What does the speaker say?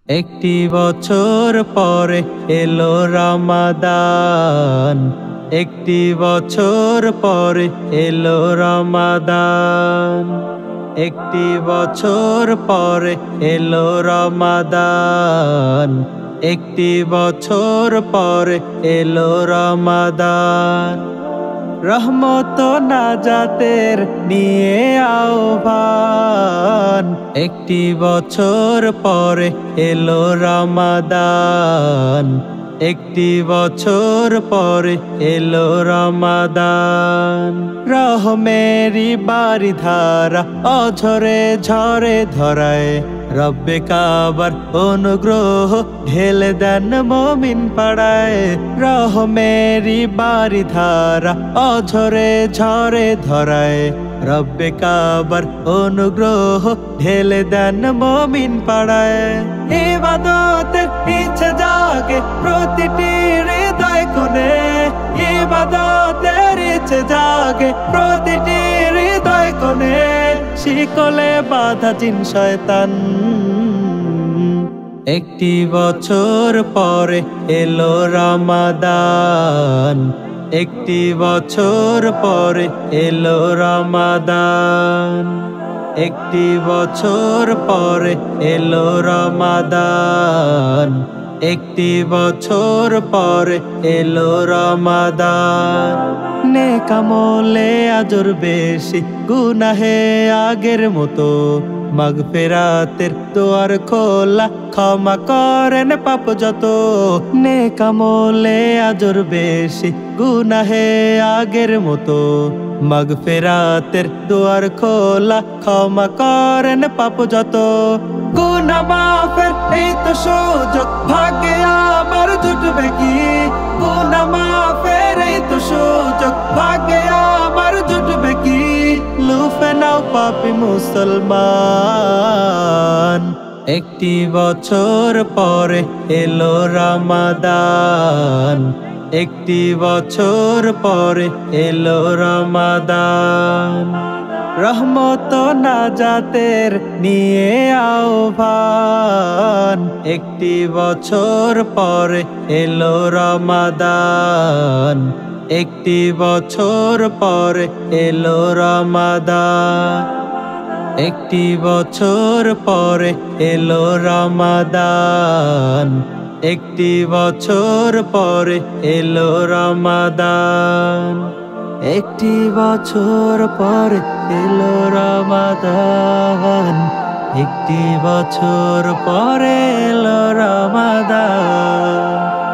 একটি বছর পরে এলো রমাদান, একটি বছর পরে এলো রমাদান, একটি বছর পরে এলো রমাদান, একটি বছর পরে এলো রমাদান। রহমত নাজাতের নিয়ে আহ্বান, একটি বছর পরে এলো রমাদান, একটি বছর পরে এলো রমাদান। রহমেরি বারিধারা অঝরে ঝরে ধরায়, রব্বে কাবার অনুগ্রহ ঢেলে দেন মুমিন পাড়ায়। রহমেরি বারিধারা অঝরে ঝরে ধরায়, রব্বে কাবার অনুগ্রহ ঢেলে দেন মুমিন পাড়ায়। ইবাদতের ইচ্ছে জাগে প্রতিটি হৃদয় কোণে, ইবাদতের ইচ্ছে জাগে প্রতিটি হৃদয় কোণে। শিকলে বাধা জিন শয়তান, একটি বছর পরে এলো রমাদান, একটি বছর পরে এলো রমাদান, একটি বছর পরে এলো রমাদান, একটি বছর পরে এলো রমাদান। নেক আমলে আজর বেশি, গুনাহে আগের মতো, মাগফিরাতের দুয়ার খোলা, ক্ষমা করেন পাপ যত। নেক আমলে আজর বেশি, গুনাহে আগের মতো, মাগফিরাতের দুয়ার খোলা, ক্ষমা করেন পাপ যত। গুনাহ মাফের এই তো সুযোগ, ভাগ্যে আমার জুটবে কি? গুনাহ মাফের এই তো সুযোগ, ভাগ্যে আমার জুটবে কি? লুফে নাও পাপী মুসলমান, একটি বছর পরে এলো রমাদান, একটি বছর পরে এলো রমাদান। রহমত নাজাতের নিয়ে আহ্বান, একটি বছর পরে এলো রমাদান, একটি বছর পরে এলো রমাদান, একটি বছর পরে এলো রমাদান, একটি বছর পরে এলো রমাদান, একটি বছর পরে এলো রমাদান, একটি বছর পরে এলো রমাদান।